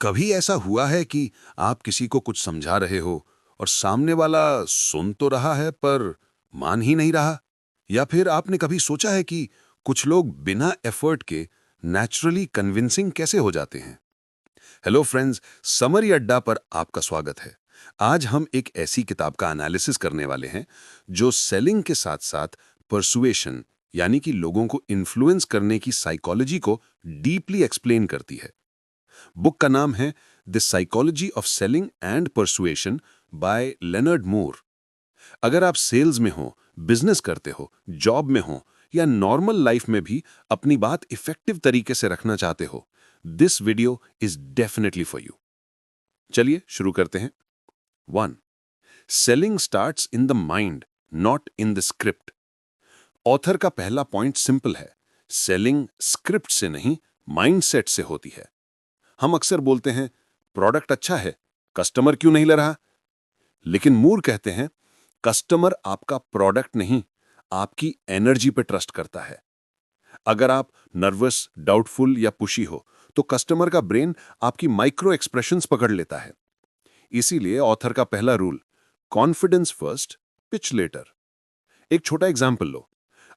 कभी ऐसा हुआ है कि आप किसी को कुछ समझा रहे हो और सामने वाला सुन तो रहा है पर मान ही नहीं रहा? या फिर आपने कभी सोचा है कि कुछ लोग बिना एफर्ट के नेचुरली कन्विंसिंग कैसे हो जाते हैं? हेलो फ्रेंड्स, समरी अड्डा पर आपका स्वागत है। आज हम एक ऐसी किताब का एनालिसिस करने वाले हैं जो सेलिंग के साथ साथ परसुएशन यानी कि लोगों को इन्फ्लुएंस करने की साइकोलॉजी को डीपली एक्सप्लेन करती है। बुक का नाम है the psychology of selling and persuasion by Leonard Moore. अगर आप सेल्स में हो, बिजनेस करते हो, जॉब में हो या नॉर्मल लाइफ में भी अपनी बात इफेक्टिव तरीके से रखना चाहते हो, this video is definitely for you. चलिए शुरू करते हैं। 1. Selling starts in the mind, not in the script. Author का पहला पॉइंट सिंपल है, सेलिंग स्क्रिप्ट से नहीं, माइंडसेट से होती है। हम अक्सर बोलते हैं प्रोडक्ट अच्छा है, कस्टमर क्यों नहीं ले रहा? लेकिन मूर कहते हैं कस्टमर आपका प्रोडक्ट नहीं, आपकी एनर्जी पे ट्रस्ट करता है। अगर आप नर्वस, डाउटफुल या पुशी हो तो कस्टमर का ब्रेन आपकी माइक्रो एक्सप्रेशंस पकड़ लेता है। इसीलिए ऑथर का पहला rule, confidence first, pitch later. एक छोटा एग्जाम्पल लो।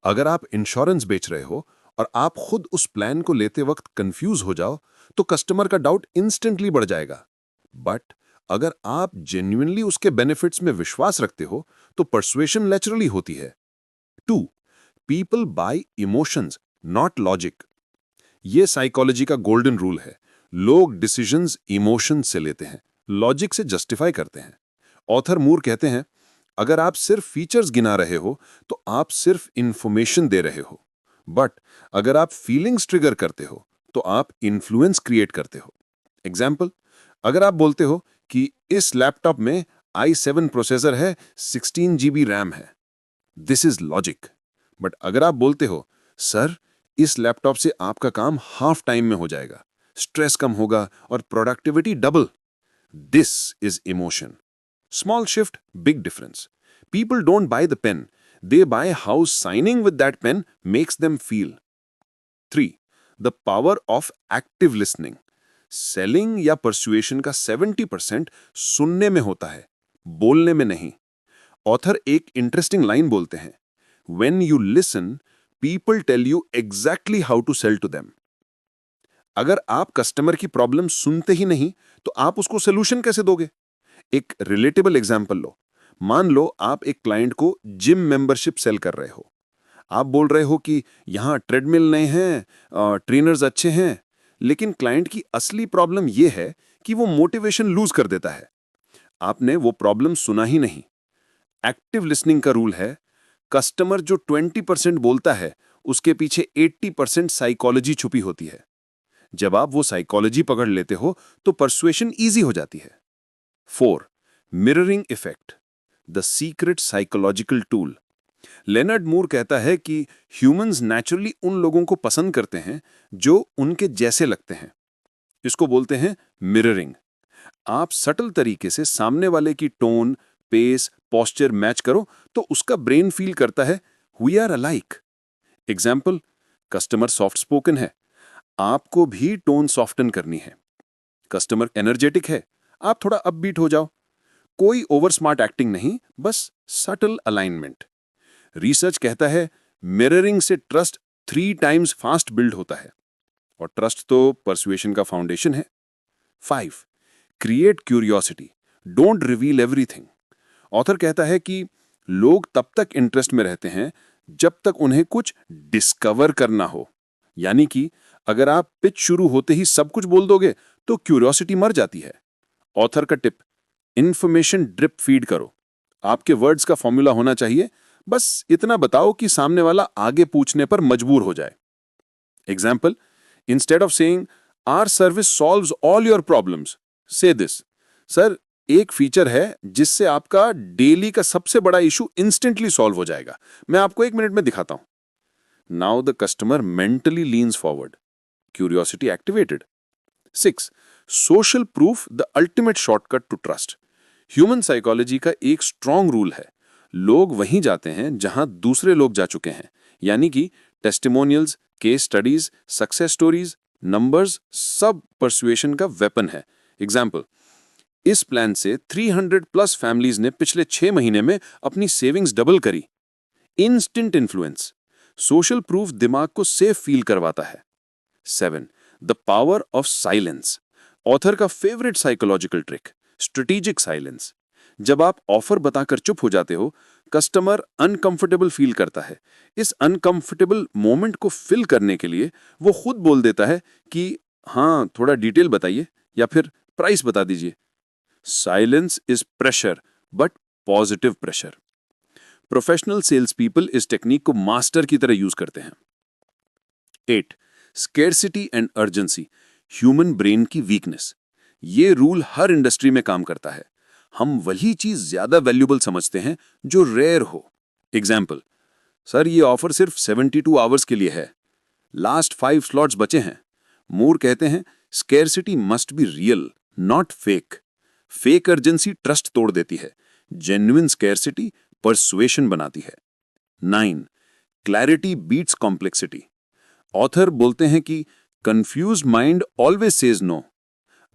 अगर आप इंश्योरेंस बेच रहे हो और आप खुद उस प्लान को लेते वक्त कंफ्यूज हो जाओ तो कस्टमर का डाउट इंस्टेंटली बढ़ जाएगा। बट अगर आप जेन्युइनली उसके बेनिफिट्स में विश्वास रखते हो तो परसुएशन नेचुरली होती है। 2. People bye emotions, not logic. ये साइकोलॉजी का गोल्डन रूल है। लोग डिसीजंस इमोशन से लेते हैं, लॉजिक से जस्टिफाई करते हैं। ऑथर मूर कहते हैं अगर आप सिर्फ फीचर्स गिना रहे हो तो आप सिर्फ इंफॉर्मेशन दे रहे हो, बट अगर आप फीलिंग्स ट्रिगर करते हो तो आप इन्फ्लुएंस क्रिएट करते हो। एग्जाम्पल, अगर आप बोलते हो कि इस लैपटॉप में i7 प्रोसेसर है, 16 GB रैम है, दिस इज लॉजिक। बट अगर आप बोलते हो सर इस लैपटॉप से आपका काम हाफ टाइम में हो जाएगा, स्ट्रेस कम होगा और productivity double, this is emotion. Small shift, big difference. People don't buy the pen, they buy how signing with that pen makes them feel. 3. The power of active listening. Selling या persuasion का 70% सुनने में होता है, बोलने में नहीं। Author एक इंटरेस्टिंग लाइन बोलते हैं, When you listen, people tell you exactly how to sell to them. अगर आप कस्टमर की प्रॉब्लम सुनते ही नहीं तो आप उसको सोल्यूशन कैसे दोगे? एक रिलेटेबल एग्जाम्पल लो। मान लो आप एक क्लाइंट को जिम मेंबरशिप सेल कर रहे हो। आप बोल रहे हो कि यहाँ ट्रेडमिल नए हैं, ट्रेनर्स अच्छे हैं, लेकिन क्लाइंट की असली प्रॉब्लम यह है कि वो मोटिवेशन लूज कर देता है। आपने वो प्रॉब्लम सुना ही नहीं। एक्टिव लिसनिंग का रूल है, कस्टमर जो 20% बोलता है उसके पीछे 80% साइकोलॉजी छुपी होती है। जब आप वो साइकोलॉजी पकड़ लेते हो तो परसुएशन ईजी हो जाती है। 4. Mirroring effect, the secret psychological tool. Leonard Moore कहता है कि ह्यूमंस नेचुरली उन लोगों को पसंद करते हैं जो उनके जैसे लगते हैं। इसको बोलते हैं मिररिंग। आप सटल तरीके से सामने वाले की टोन, पेस, पोस्चर मैच करो तो उसका ब्रेन फील करता है we are alike. Example, customer soft spoken है, आपको भी टोन सॉफ्टन करनी है। कस्टमर एनर्जेटिक है, आप थोड़ा अपबीट हो जाओ। कोई ओवर स्मार्ट एक्टिंग नहीं, बस सटल अलाइनमेंट। रिसर्च कहता है मिररिंग से ट्रस्ट 3 टाइम्स फास्ट बिल्ड होता है, और ट्रस्ट तो परसुएशन का फाउंडेशन है। 5. Create curiosity, don't reveal everything. Author कहता है कि लोग तब तक इंटरेस्ट में रहते हैं जब तक उन्हें कुछ डिस्कवर करना हो। यानी कि अगर आप पिच शुरू होते ही सब कुछ बोल दोगे तो क्यूरियोसिटी मर जाती है। ऑथर का टिप, इंफॉर्मेशन ड्रिप फीड करो। आपके वर्ड्स का फॉर्मूला होना चाहिए, बस इतना बताओ कि सामने वाला आगे पूछने पर मजबूर हो जाए। Example, instead of saying our service solves all your problems, say this, sir एक फीचर है जिससे आपका डेली का सबसे बड़ा इशू इंस्टेंटली सॉल्व हो जाएगा, मैं आपको 1 मिनट में दिखाता हूं। Now the customer mentally leans forward, curiosity activated. 6. Social proof, the ultimate shortcut to trust. Human psychology का एक स्ट्रॉन्ग रूल है, लोग वहीं जाते हैं जहां दूसरे लोग जा चुके हैं। यानी कि testimonials, case studies, success stories, numbers सब परसुएशन का वेपन है। एग्जाम्पल, इस प्लान से 300 प्लस फैमिलीज ने पिछले 6 महीने में अपनी सेविंग्स डबल करी। इंस्टेंट इन्फ्लुएंस, सोशल प्रूफ दिमाग को सेफ फील करवाता है। 7. The power of silence, author का favourite psychological trick, strategic silence. जब आप ऑफर बताकर चुप हो जाते हो, कस्टमर अनकंफर्टेबल फील करता है। इस अनकंफर्टेबल मोमेंट को फिल करने के लिए वो खुद बोल देता है कि हाँ, थोड़ा डिटेल बताइए या फिर प्राइस बता दीजिए। Silence is pressure, but positive pressure. Professional sales people इस टेक्निक को मास्टर की तरह यूज करते हैं। 8. Scarcity and urgency, human brain की वीकनेस। ये रूल हर इंडस्ट्री में काम करता है। हम वही चीज ज्यादा वैल्यूबल समझते हैं जो रेयर हो। एग्जाम्पल, सर ये ऑफर सिर्फ 72 आवर्स के लिए है, लास्ट 5 स्लॉट्स बचे हैं। मूर कहते हैं scarcity must be real, not fake. Fake urgency trust तोड़ देती है, जेन्युइन स्केर्सिटी परसुएशन बनाती है। 9. क्लैरिटी बीट्स कॉम्प्लेक्सिटी, ऑथर बोलते हैं कि confused mind always says no.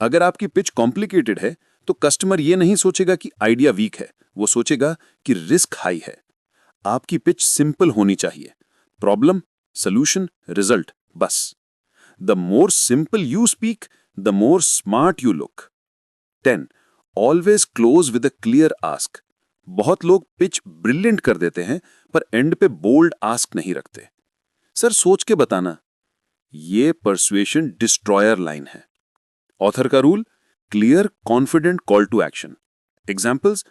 अगर आपकी पिच कॉम्प्लिकेटेड है तो कस्टमर ये नहीं सोचेगा कि आइडिया वीक है, वो सोचेगा कि रिस्क हाई है। आपकी पिच सिंपल होनी चाहिए, प्रॉब्लम, सॉल्यूशन, रिजल्ट, बस। The more simple you speak, the more smart you look. 10. Always close with a clear ask, बहुत लोग पिच ब्रिलियंट कर देते हैं पर एंड पे बोल्ड आस्क नहीं रखते। सर सोच के बताना, ये परसुएशन डिस्ट्रॉयर लाइन है। ऑथर का rule, clear confident call to action. Examples,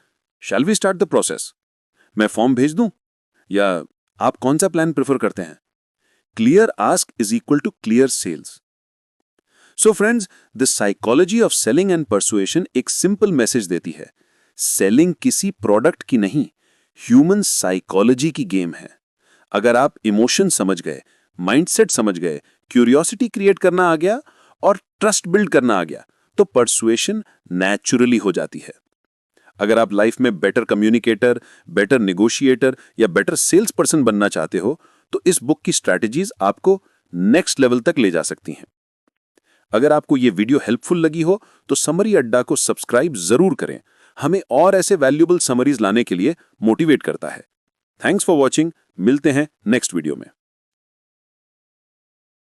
shall we start the process, मैं फॉर्म भेज दूं, या आप कौन सा प्लान प्रेफर करते हैं। Clear ask is equal to clear sales. So friends, the psychology of selling and persuasion एक सिंपल मैसेज देती है, सेलिंग किसी प्रोडक्ट की नहीं, ह्यूमन साइकोलॉजी की गेम है। अगर आप इमोशन समझ गए, माइंडसेट समझ गए, क्यूरियोसिटी क्रिएट करना आ गया और ट्रस्ट बिल्ड करना आ गया, तो परसुएशन नेचुरली हो जाती है। अगर आप लाइफ में बेटर कम्युनिकेटर, बेटर नेगोशिएटर या बेटर सेल्स पर्सन बनना चाहते हो, तो इस बुक की स्ट्रैटेजीज आपको नेक्स्ट लेवल तक ले जा सकती हैं। अगर आपको ये वीडियो हेल्पफुल लगी हो तो समरी अड्डा को सब्सक्राइब जरूर करें, हमें और ऐसे वैल्यूएबल समरीज लाने के लिए मोटिवेट करता है। थैंक्स फॉर वॉचिंग, मिलते हैं नेक्स्ट वीडियो में।